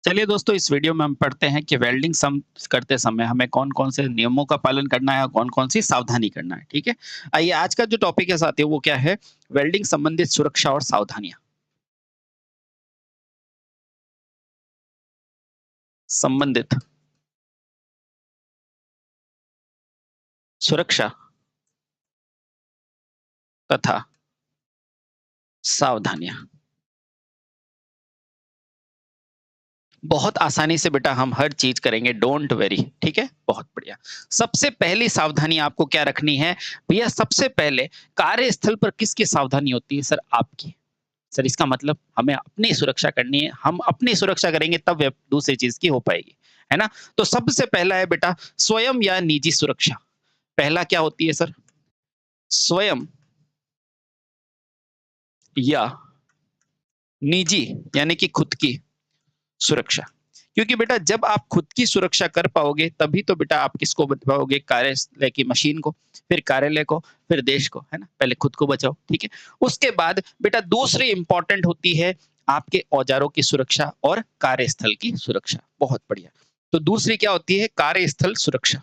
चलिए दोस्तों, इस वीडियो में हम पढ़ते हैं कि वेल्डिंग सम करते समय हमें कौन-कौन से नियमों का पालन करना है और कौन-कौन सी सावधानी करना है, ठीक है? आइए आज का जो टॉपिक है साथियों वो क्या है? वेल्डिंग संबंधित सुरक्षा और सावधानियाँ। संबंधित सुरक्षा तथा सावधानियाँ। बहुत आसानी से बेटा हम हर चीज़ करेंगे, डोंट वरी, ठीक है? बहुत बढ़िया। सबसे पहली सावधानी आपको क्या रखनी है? भैया सबसे पहले कार्यस्थल पर किसकी सावधानी होती है? सर आपकी। सर इसका मतलब हमें अपनी सुरक्षा करनी है, हम अपनी सुरक्षा करेंगे तब वे दूसरी चीज़ की हो पाएगी, है ना? तो सबसे पहला है बेटा स्वयं या निजी सुरक्षा। पहला क्या होती है सर? स्वयं या निजी यानी कि खुद की सुरक्षा। क्योंकि बेटा जब आप खुद की सुरक्षा कर पाओगे तभी तो बेटा आप किसको बचाओगे? कार्यालय की मशीन को, फिर कार्यालय को, फिर देश को, है ना? पहले खुद को बचाओ, ठीक है? उसके बाद बेटा दूसरी इंपॉर्टेंट होती है आपके औजारों की सुरक्षा और कार्यस्थल की सुरक्षा। बहुत बढ़िया। तो दूसरी क्या होती है? कार्यस्थल सुरक्षा।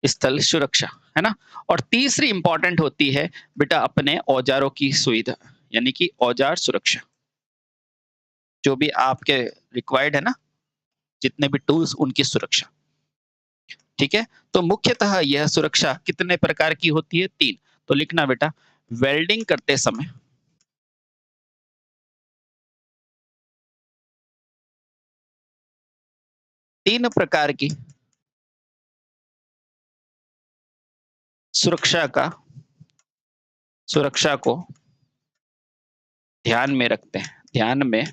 स्थल सुरक्षा, है ना? और तीसरी इंपॉर्टेंट होती है बेटा अपने औजारों की सुविधा, यानी कि औजार सुरक्षा। जो भी आपके रिक्वायर्ड है ना, जितने भी टूल्स उनकी सुरक्षा। ठीक है? तो मुख्यतः यह सुरक्षा कितने प्रकार की होती है? 3। तो लिखना बेटा वेल्डिंग करते समय 3 प्रकार की सुरक्षा का सुरक्षा को ध्यान में रखते हैं। ध्यान में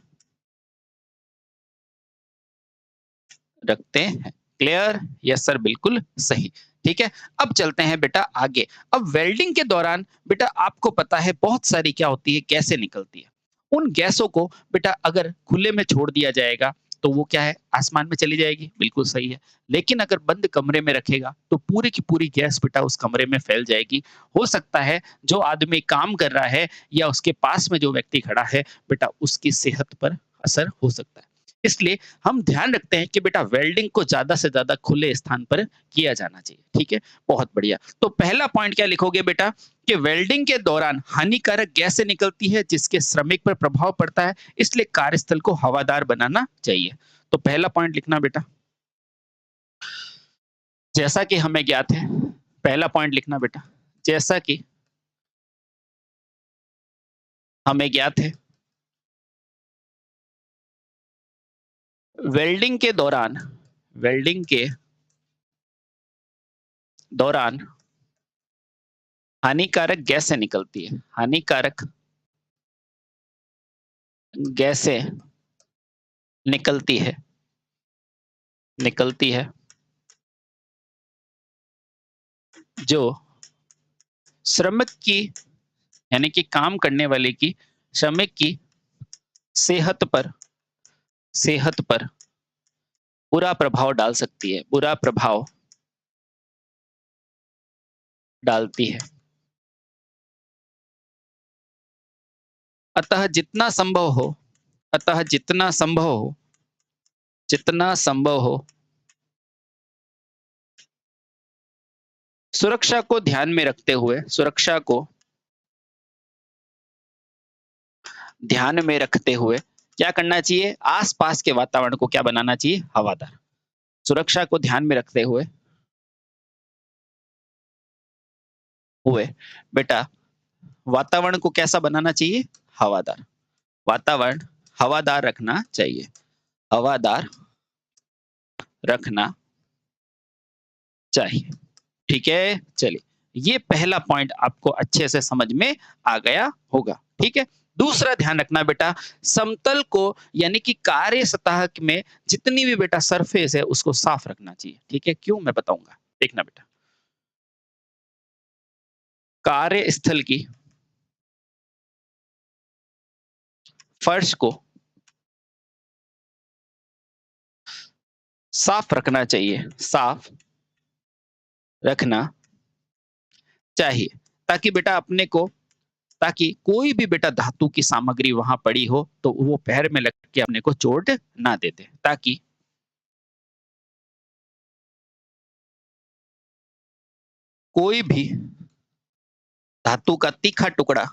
रखते हैं। क्लियर? यस सर, बिल्कुल सही। ठीक है? अब चलते हैं बेटा आगे। अब वेल्डिंग के दौरान बेटा आपको पता है बहुत सारी क्या होती है, गैसें निकलती है। उन गैसों को बेटा अगर खुले में छोड़ दिया जाएगा तो वो क्या है, आसमान में चली जाएगी, बिल्कुल सही है। लेकिन अगर बंद कमरे में रखेगा तो पूरी की पूरी गैस बेटा उस कमरे में फैल जाएगी। हो सकता है जो आदमी काम कर रहा है या उसके पास में जो व्यक्ति खड़ा है बेटा उसकी सेहत पर असर हो सकता है। इसलिए हम ध्यान रखते हैं कि बेटा वेल्डिंग को ज़्यादा से ज़्यादा खुले स्थान पर किया जाना चाहिए, ठीक है? बहुत बढ़िया। तो पहला पॉइंट क्या लिखोगे बेटा कि वेल्डिंग के दौरान हानिकारक गैसें निकलती है जिसके श्रमिक पर प्रभाव पड़ता है, इसलिए कार्यस्थल को हवादार बनाना चाहिए। तो पहला पॉइंट लिखना बेटा, जैसा कि हमें ज्ञात है, पहला पॉइंट लिखना बेटा, जैसा कि हमें ज्ञात है, वेल्डिंग के दौरान वेल्डिंग के दौरान हानिकारक गैसें निकलती है। हानिकारक गैसें निकलती है निकलती है जो श्रमिक की यानी कि काम करने वाले की श्रमिक की सेहत पर सेहत पर बुरा प्रभाव डाल सकती है, बुरा प्रभाव डालती है। अतः जितना संभव हो अतः जितना संभव हो सुरक्षा को ध्यान में रखते हुए सुरक्षा को ध्यान में रखते हुए क्या करना चाहिए? आसपास के वातावरण को क्या बनाना चाहिए? हवादार। सुरक्षा को ध्यान में रखते हुए हुए बेटा वातावरण को कैसा बनाना चाहिए? हवादार। वातावरण हवादार रखना चाहिए। हवादार रखना चाहिए। ठीक है? चलिए, ये पहला पॉइंट आपको अच्छे से समझ में आ गया होगा। ठीक है? दूसरा ध्यान रखना बेटा, समतल को यानी कि कार्य सतह में जितनी भी बेटा सरफेस है उसको साफ रखना चाहिए। ठीक है? क्यों? मैं बताऊंगा। देखना बेटा, कार्यस्थल की फर्श को साफ रखना चाहिए। साफ रखना चाहिए ताकि बेटा अपने को ताकि कोई भी बेटा धातु की सामग्री वहां पड़ी हो तो वो पैर में लग के अपने को चोट ना दे दे, ताकि कोई भी धातु का तीखा टुकड़ा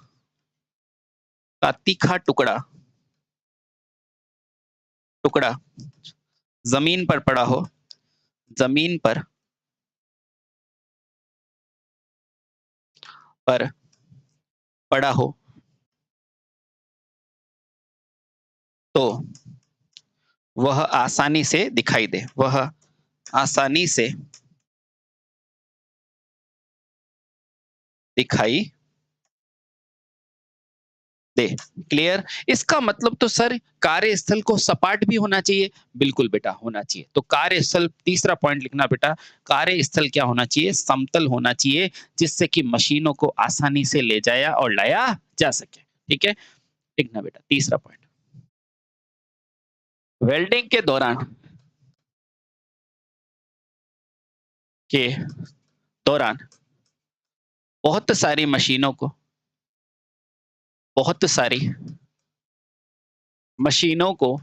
टुकड़ा जमीन पर पड़ा हो, जमीन पर पड़ा हो तो वह आसानी से दिखाई दे, वह आसानी से दिखाई दे। क्लियर? इसका मतलब तो सर कार्यस्थल को सपाट भी होना चाहिए। बिल्कुल बेटा होना चाहिए। तो कार्यस्थल, तीसरा पॉइंट लिखना बेटा, कार्यस्थल क्या होना चाहिए? समतल होना चाहिए, जिससे कि मशीनों को आसानी से ले जाया और लाया जा सके। ठीक है? लिखना बेटा तीसरा पॉइंट। वेल्डिंग के दौरान बहुत सारी बहुत सारी मशीनों को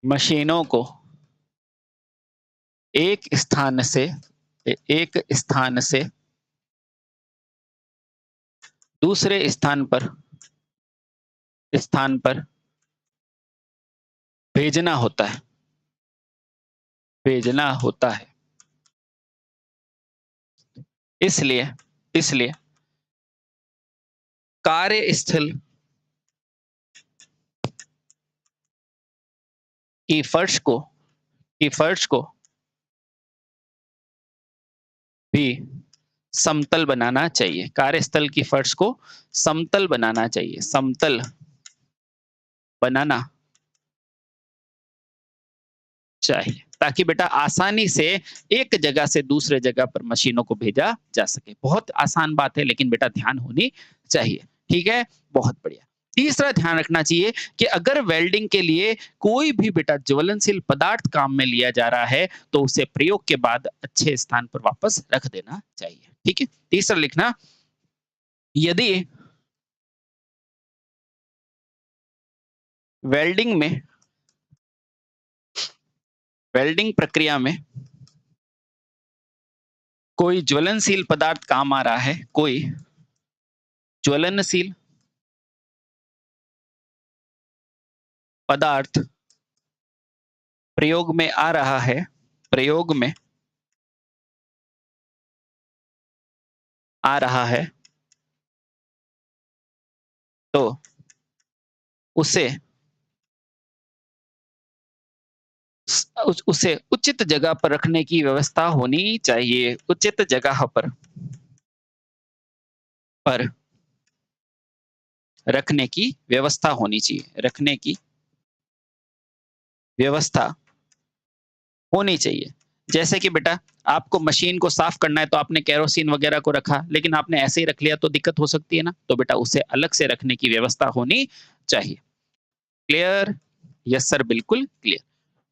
मशीनों को एक स्थान से एक स्थान से दूसरे स्थान पर भेजना होता है, भेजना होता है। इसलिए इसलिए कार्यस्थल की फर्श को भी समतल बनाना चाहिए। कार्यस्थल की फर्श को समतल बनाना चाहिए, समतल बनाना चाहिए, ताकि बेटा आसानी से एक जगह से दूसरे जगह पर मशीनों को भेजा जा सके। बहुत आसान बात है, लेकिन बेटा ध्यान होनी चाहिए। ठीक है? बहुत बढ़िया। तीसरा ध्यान रखना चाहिए कि अगर वेल्डिंग के लिए कोई भी बेटा ज्वलनशील पदार्थ काम में लिया जा रहा है तो उसे प्रयोग के बाद अच्छे स्थान पर वापस रख देना चाहिए। ठीक है? तीसरा लिखना, यदि वेल्डिंग में वेल्डिंग प्रक्रिया में कोई ज्वलनशील पदार्थ काम आ रहा है, कोई ज्वलनशील पदार्थ प्रयोग में आ रहा है, प्रयोग में आ रहा है, तो उसे उसे उचित जगह पर रखने की व्यवस्था होनी चाहिए। उचित जगह पर रखने की व्यवस्था होनी चाहिए, रखने की व्यवस्था होनी चाहिए। जैसे कि बेटा आपको मशीन को साफ करना है तो आपने केरोसिन वगैरह को रखा, लेकिन आपने ऐसे ही रख लिया तो दिक्कत हो सकती है ना, तो बेटा उसे अलग से रखने की व्यवस्था होनी चाहिए। क्लियर? यस सर, बिल्कुल क्लियर।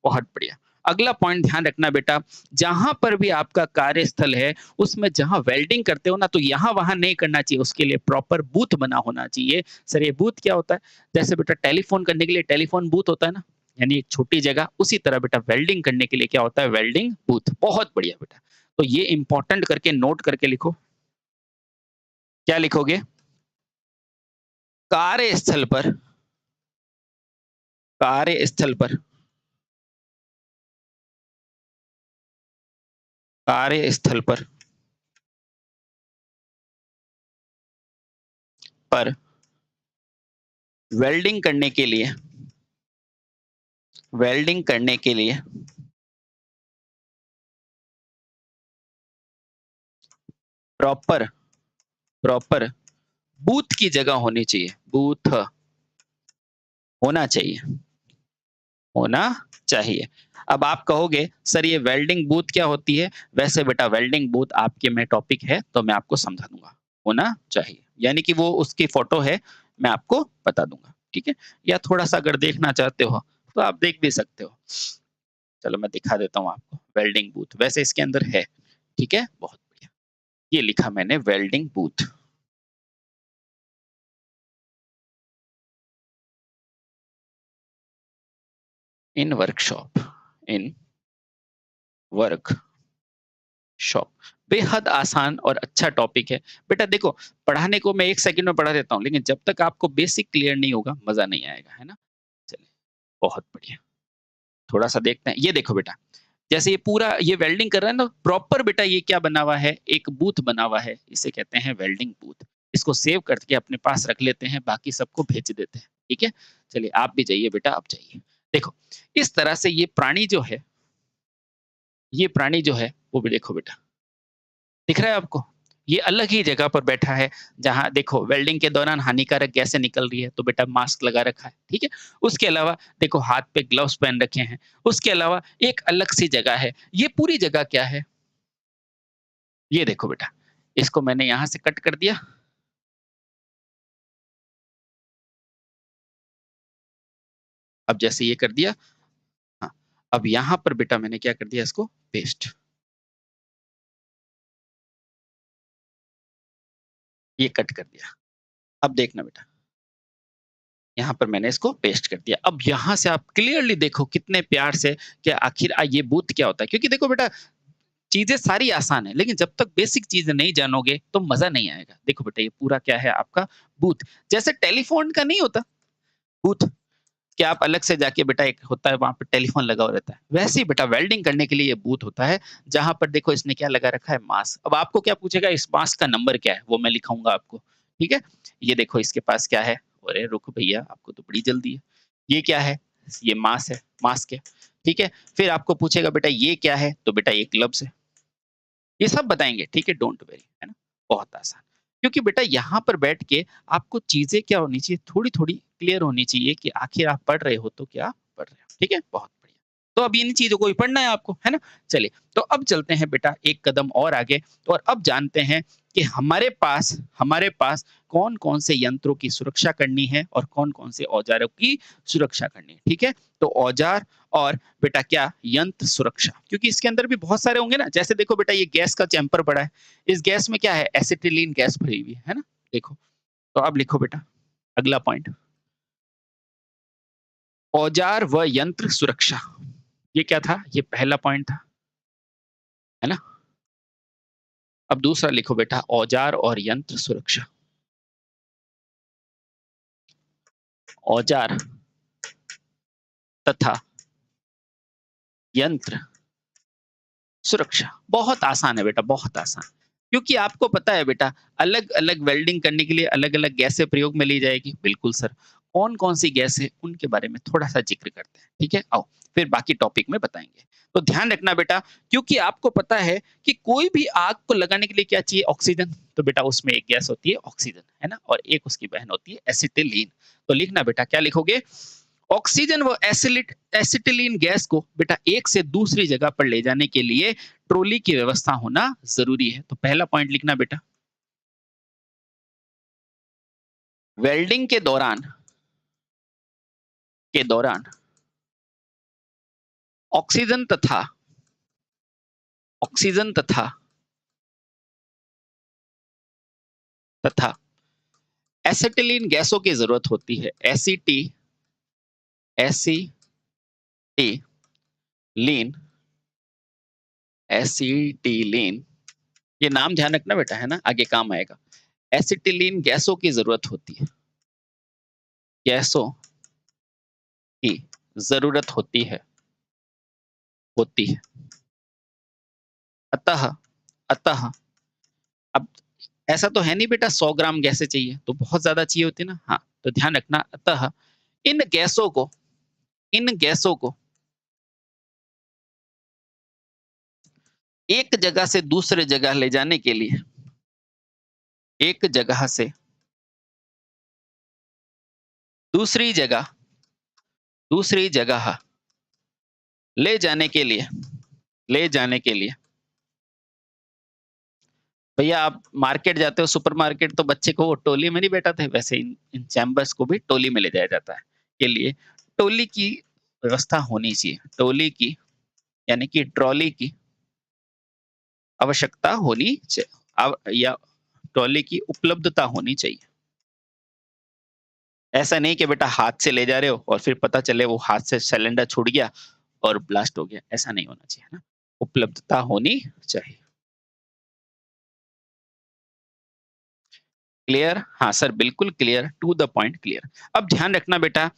बहुत बढ़िया। अगला पॉइंट ध्यान रखना बेटा, जहां पर भी आपका कार्यस्थल है उसमें जहां वेल्डिंग करते हो ना, तो यहाँ वहां नहीं करना चाहिए, उसके लिए प्रॉपर बूथ बना होना चाहिए। सर ये बूथ क्या होता है? जैसे बेटा टेलीफोन करने के लिए टेलीफोन बूथ होता है ना, यानी एक छोटी जगह, उसी तरह बेटा वेल्डिंग करने के लिए क्या होता है? Welding booth. बहुत बढ़िया बेटा। तो ये इंपॉर्टेंट करके नोट करके लिखो। क्या लिखोगे? कार्यस्थल पर कार्यस्थल पर कार्यस्थल पर वेल्डिंग करने के लिए वेल्डिंग करने के लिए प्रॉपर प्रॉपर बूथ की जगह होनी चाहिए, बूथ होना चाहिए, होना चाहिए। अब आप कहोगे सर ये वेल्डिंग बूथ क्या होती है? वैसे बेटा वेल्डिंग बूथ आपके में टॉपिक है तो मैं आपको समझा दूंगा। होना चाहिए यानी कि वो उसकी फोटो है, मैं आपको बता दूंगा। ठीक है? या थोड़ा सा अगर देखना चाहते हो तो आप देख भी सकते हो। चलो मैं दिखा देता हूँ आपको वेल्डिंग बूथ, वैसे इसके अंदर है। ठीक है? बहुत बढ़िया। ये लिखा मैंने वेल्डिंग बूथ। इन वर्कशॉप, इन वर्कशॉप। बेहद आसान और अच्छा टॉपिक है। बेटा देखो, पढ़ाने को मैं 1 सेकंड में पढ़ा देता हूँ, लेकिन जब तक आपको बेसिक क्लियर नहीं होगा, मज़ा नहीं आएगा, है ना? चलिए, बहुत बढ़िया। थोड़ा-सा देखते हैं। ये देखो बेटा, जैसे ये पूरा ये वेल्डिंग कर रहा है ना, प्रॉपर बेटा ये क्या बना हुआ है, एक बूथ बना हुआ है, इसे कहते हैं वेल्डिंग बूथ। इसको सेव करके अपने पास रख लेते हैं, बाकी सबको भेज देते हैं, ठीक है? चलिए आप भी जाइए बेटा, आप जाइए। देखो, इस तरह से ये प्राणी जो है, वो भी देखो बेटा, दिख रहा है आपको? ये अलग ही जगह पर बैठा है, जहाँ देखो वेल्डिंग के दौरान हानिकारक गैसें निकल रही है, तो बेटा मास्क लगा रखा है, ठीक है? उसके अलावा देखो हाथ पे ग्लव्स पहन रखे हैं, उसके अलावा एक अलग-सी जगह है। ये पूरी जगह क्या है? ये देखो बेटा, इसको मैंने यहाँ से कट कर दिया। अब जैसे ये कर दिया, हाँ, अब यहाँ पर बेटा मैंने क्या कर दिया, इसको पेस्ट, ये कट कर दिया। अब देखना बेटा, यहाँ पर मैंने इसको पेस्ट कर दिया। अब यहाँ से आप क्लियरली देखो कितने प्यार से कि आखिर ये बूथ क्या होता है? क्योंकि देखो बेटा, चीज़ें सारी आसान है, लेकिन जब तक बेसिक चीज़ें नहीं जानोगे, तो मज़ा नहीं आएगा। देखो बेटा, ये पूरा क्या है आपका बूथ। जैसे टेलीफ़ोन का नहीं होता बूथ, कि आप अलग से जाके बेटा एक होता है वहाँ पे टेलीफ़ोन लगा हुआ रहता है। वैसे ही बेटा वेल्डिंग करने के लिए ये बूथ होता है, जहाँ पर देखो इसने क्या लगा रखा है, मास्क। अब आपको क्या पूछेगा, इस मास्क का नंबर क्या है? वो मैं लिखाऊँगा आपको, ठीक है? ये देखो इसके पास क्या है? अरे रुक भैया, आपको तो बड़ी जल्दी है। ये क्या है? ये मास्क है, ठीक है? फिर आपको पूछेगा बेटा ये क्या है? तो बेटा ये ग्लव्स है। ये सब बताएँगे, ठीक है? डोंट वरी, है ना? बहुत आसान। क्योंकि बेटा यहाँ पर बैठ के आपको चीज़ें क्या होनी चाहिए, थोड़ी-थोड़ी क्लियर होनी चाहिए कि आखिर आप पढ़ रहे हो तो क्या पढ़ रहे हो, ठीक है? बहुत बढ़िया। तो अब इन चीज़ों को ही पढ़ना है आपको, है ना? चलिए, तो अब चलते हैं बेटा एक कदम और आगे और अब जानते हैं कि हमारे पास कौन-कौन से यंत्रों की सुरक्षा करनी है और कौन-कौन से औज़ारों की सुरक्षा करनी है, ठीक है? तो औज़ार और बेटा क्या यंत्र सुरक्षा, क्योंकि इसके अंदर भी बहुत सारे होंगे ना, जैसे देखो बेटा ये गैस का चैम्बर पड़ा है, इस गैस में क्या है, एसिटिलीन गैस भरी हुई है ना? देखो, तो अब लिखो बेटा अगला पॉइंट, औजार व यंत्र सुरक्षा। ये क्या था, ये पहला पॉइंट था, है ना? अब दूसरा लिखो बेटा, औजार और यंत्र सुरक्षा। औजार तथा यंत्र सुरक्षा। बहुत आसान है बेटा, बहुत आसान। क्योंकि आपको पता है बेटा, अलग-अलग वेल्डिंग करने के लिए अलग-अलग गैसें प्रयोग में ली जाएगी। बिल्कुल सर। कौन-कौन सी गैस है, उनके बारे में थोड़ा-सा ज़िक्र करते हैं, ठीक है? आओ, फिर बाकी टॉपिक में बताएँगे। तो ध्यान रखना बेटा, क्योंकि आपको पता है कि कोई भी आग को लगाने के लिए क्या चाहिए, ऑक्सीजन। तो बेटा उसमें एक गैस होती है ऑक्सीजन, है ना? और एक उसकी बहन होती है एसिटिलीन। तो लिखना बेटा, क्या लिखोगे? ऑक्सीजन व एसिटिलीन गैस को बेटा एक से दूसरी जगह पर ले जाने के लिए ट्रॉली की व्यवस्था होना जरूरी है। तो पहला पॉइंट लिखना बेटा, वेल्डिंग के दौरान ऑक्सीजन तथा ऑक्सीजन तथा एसिटिलीन गैसों की जरूरत होती है। एसिटिलीन एसिटिलीन, ये नाम ध्यान रखना बेटा, है ना, आगे काम आएगा। एसिटिलीन गैसों की जरूरत होती है, गैसों की जरूरत होती है। अतः अतः अब ऐसा तो है नहीं बेटा 100 ग्राम गैसें चाहिए, तो बहुत ज़्यादा चाहिए होती है ना? हाँ, तो ध्यान रखना, अतः इन गैसों को इन गैसों को एक जगह से दूसरे जगह ले जाने के लिए एक जगह से दूसरी जगह दूसरी जगह ले जाने के लिए ले जाने के लिए भैया आप मार्केट जाते हो, सुपरमार्केट, तो बच्चे को वो टोली में नहीं बैठाते, वैसे इन चैम्बर्स को भी टोली में ले जाया जाता है। के लिए टोली की व्यवस्था होनी चाहिए। टोली की यानी कि ट्रॉली की आवश्यकता होनी या ट्रॉली की उपलब्धता होनी चाहिए। ऐसा नहीं कि बेटा हाथ से ले जा रहे हो और फिर पता चले वो हाथ से सिलेंडर छूट गया और ब्लास्ट हो गया, ऐसा नहीं होना चाहिए ना। उपलब्धता होनी चाहिए। क्लियर? हाँ सर, बिल्कुल clear, to the point clear. अब ध्यान रखना बेटा,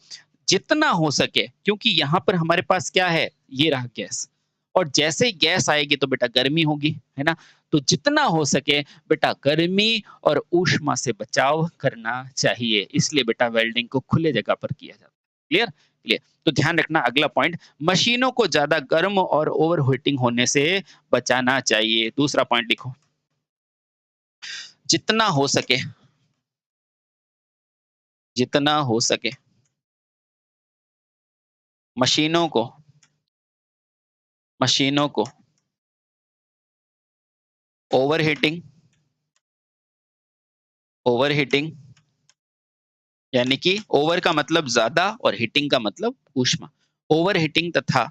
जितना हो सके, क्योंकि यहाँ पर हमारे पास क्या है, ये रहा गैस, और जैसे ही गैस आएगी तो बेटा गर्मी होगी, है ना? तो जितना हो सके बेटा गर्मी और ऊष्मा से बचाव करना चाहिए, इसलिए बेटा वेल्डिंग को खुले जगह पर किया जाता है। क्लियर? क्लियर। तो ध्यान रखना, अगला पॉइंट, मशीनों को ज्यादा गर्म और ओवर हीटिंग होने से बचाना चाहिए। दूसरा पॉइंट लिखो, जितना हो सके, जितना हो सके मशीनों को मशीनों को ओवरहीटिंग ओवरहीटिंग यानी कि ओवर का मतलब ज्यादा और हीटिंग का मतलब ऊष्मा, ओवरहीटिंग तथा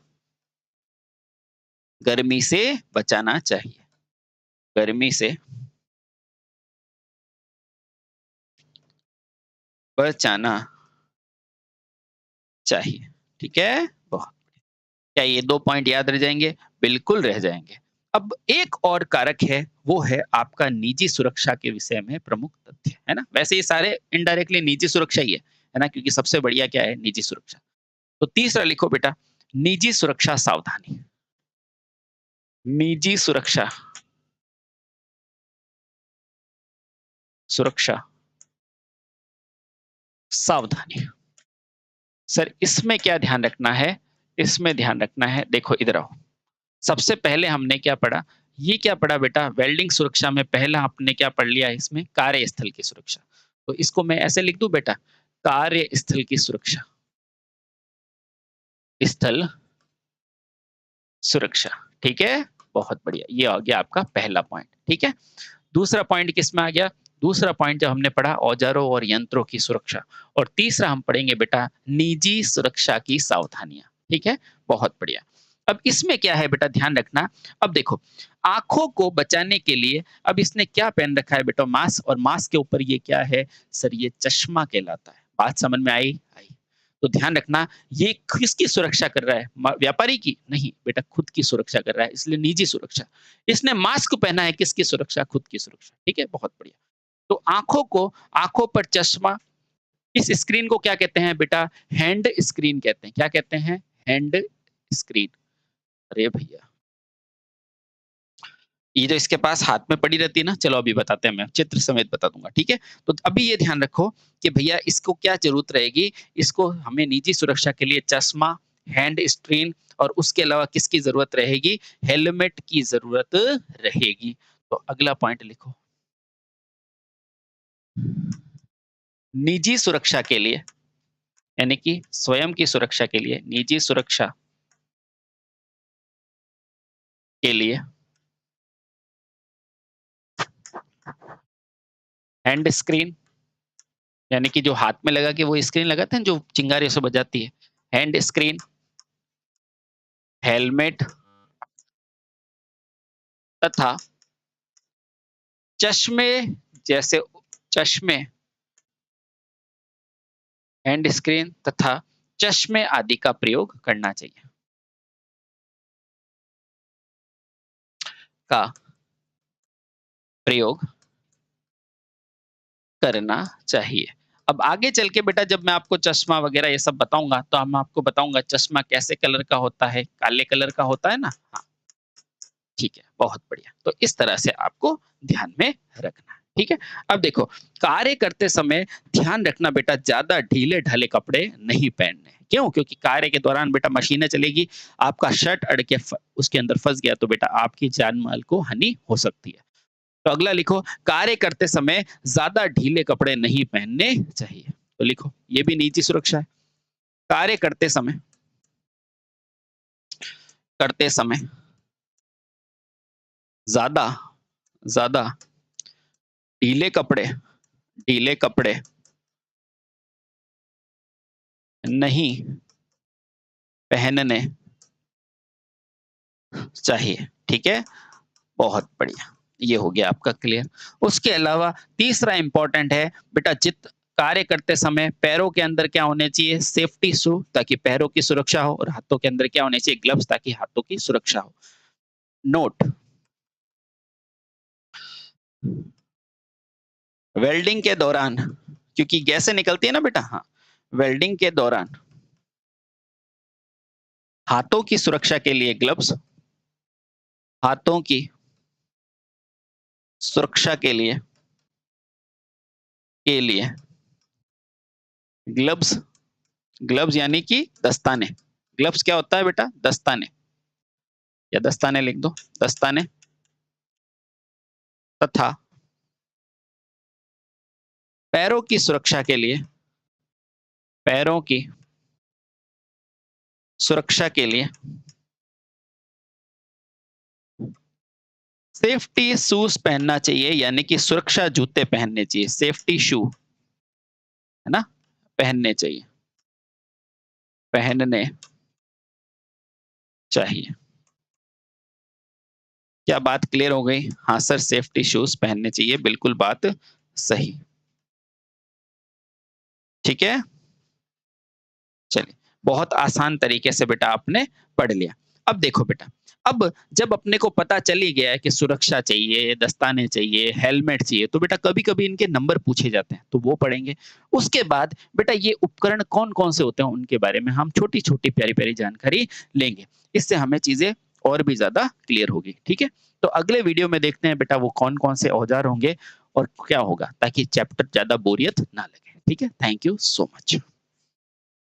गर्मी से बचाना चाहिए। गर्मी से बचाना चाहिए। ठीक है, बहुत। क्या ये दो पॉइंट याद रह जाएंगे? बिल्कुल रह जाएंगे। अब एक और कारक है, वो है आपका निजी सुरक्षा के विषय में प्रमुख तथ्य, है ना? वैसे ये सारे इनडायरेक्टली निजी सुरक्षा ही है ना? क्योंकि सबसे बढ़िया क्या है, निजी सुरक्षा। तो तीसरा लिखो बेटा, निजी सुरक्षा सावधानी। निजी सुरक्षा सुरक्षा सावधानी। सर इसमें क्या ध्यान रखना है? इसमें ध्यान रखना है, देखो इधर आओ। सबसे पहले हमने क्या पढ़ा? ये क्या पढ़ा बेटा? वेल्डिंग सुरक्षा में पहला आपने क्या पढ़ लिया? इसमें कार्यस्थल की सुरक्षा। तो इसको मैं ऐसे लिख दूं बेटा, कार्यस्थल की सुरक्षा, स्थल सुरक्षा। ठीक है, बहुत बढ़िया, ये आ गया आपका पहला पॉइंट। ठीक है, दूसरा पॉइंट किसमें आ गया? दूसरा पॉइंट जब हमने पढ़ा औजारों और यंत्रों की सुरक्षा, और तीसरा हम पढ़ेंगे बेटा निजी सुरक्षा की सावधानियां। ठीक है, बहुत बढ़िया। अब इसमें क्या है बेटा, ध्यान रखना। अब देखो, आंखों को बचाने के लिए अब इसने क्या पहन रखा है बेटा? मास्क, और मास्क के ऊपर ये क्या है सर? ये चश्मा कहलाता है। बात समझ में आई? आई। तो ध्यान रखना, ये किसकी सुरक्षा कर रहा है? व्यापारी की नहीं बेटा, खुद की सुरक्षा कर रहा है, इसलिए निजी सुरक्षा। इसने मास्क पहना है, किसकी सुरक्षा? खुद की सुरक्षा। ठीक है, बहुत बढ़िया। तो आंखों पर चश्मा, इस स्क्रीन को क्या कहते हैं बेटा? हैंड स्क्रीन कहते हैं। क्या कहते हैं? Hand screen. अरे भैया, ये जो इसके पास हाथ में पड़ी रहती है ना, चलो अभी बताते हैं, मैं चित्र समेत बता दूंगा। ठीक है, तो अभी ये ध्यान रखो कि भैया इसको क्या जरूरत रहेगी? इसको हमें निजी सुरक्षा के लिए चश्मा, हैंड स्क्रीन, और उसके अलावा किसकी जरूरत रहेगी? हेलमेट की जरूरत रहेगी। तो अगला पॉइंट लिखो, निजी सुरक्षा के लिए, यानी कि स्वयं की सुरक्षा के लिए, निजी सुरक्षा के लिए हैंड स्क्रीन, यानी कि जो हाथ में लगा के वो स्क्रीन लगाते हैं जो चिंगारी से बजाती है, हैंड स्क्रीन, हेलमेट तथा चश्मे, जैसे चश्मे, हैंड स्क्रीन तथा चश्मे आदि का प्रयोग करना चाहिए, का प्रयोग करना चाहिए। अब आगे चल के बेटा जब मैं आपको चश्मा वगैरह ये सब बताऊंगा, तो मैं आपको बताऊंगा चश्मा कैसे कलर का होता है, काले कलर का होता है ना? हाँ, ठीक है, बहुत बढ़िया। तो इस तरह से आपको ध्यान में रखना है। ठीक है, अब देखो, कार्य करते समय ध्यान रखना बेटा, ज्यादा ढीले ढाले कपड़े नहीं पहनने। क्यों? क्योंकि कार्य के दौरान बेटा मशीनें चलेगी, आपका शर्ट अड़ के उसके अंदर फंस गया तो बेटा आपकी जान माल को हानि हो सकती है। तो अगला लिखो, कार्य करते समय ज्यादा ढीले कपड़े नहीं पहनने चाहिए। तो लिखो, ये भी निजी सुरक्षा है। कार्य करते समय ज्यादा ज्यादा ढीले कपड़े नहीं पहनने चाहिए। ठीक है, बहुत बढ़िया, ये हो गया आपका क्लियर। उसके अलावा तीसरा इंपॉर्टेंट है बेटा, चित्त कार्य करते समय पैरों के अंदर क्या होने चाहिए? सेफ्टी शू ताकि पैरों की सुरक्षा हो और हाथों के अंदर क्या होने चाहिए? ग्लव्स ताकि हाथों की सुरक्षा हो। नोट, वेल्डिंग के दौरान क्योंकि गैसें निकलती है ना बेटा, हाँ, वेल्डिंग के दौरान हाथों की सुरक्षा के लिए ग्लव्स, हाथों की सुरक्षा के लिए ग्लव्स, ग्लव्स यानी कि दस्ताने। ग्लव्स क्या होता है बेटा? दस्ताने, या दस्ताने लिख दो, दस्ताने तथा पैरों की सुरक्षा के लिए, पैरों की सुरक्षा के लिए सेफ्टी शूज पहनना चाहिए, यानी कि सुरक्षा जूते पहनने चाहिए। सेफ्टी शू है ना, पहनने चाहिए, पहनने चाहिए। क्या बात क्लियर हो गई? हाँ सर, सेफ्टी शूज पहनने चाहिए, बिल्कुल बात सही। ठीक है, चलिए, बहुत आसान तरीके से बेटा आपने पढ़ लिया। अब देखो बेटा, अब जब अपने को पता चल ही गया है कि सुरक्षा चाहिए, दस्ताने चाहिए, हेलमेट चाहिए, तो बेटा कभी-कभी इनके नंबर पूछे जाते हैं, तो वो पढ़ेंगे। उसके बाद बेटा ये उपकरण कौन-कौन से होते हैं, उनके बारे में हम छोटी-छोटी, प्यारी-प्यारी जानकारी लेंगे। इससे हमें चीज़ें और भी ज़्यादा क्लियर होगी, ठीक है? तो अगले वीडियो में देखते हैं बेटा वो कौन-कौन से औज़ार होंगे और क्या होगा, ताकि चैप्टर ज़्यादा बोरियत ना लगे। ठीक है? Thank you so much.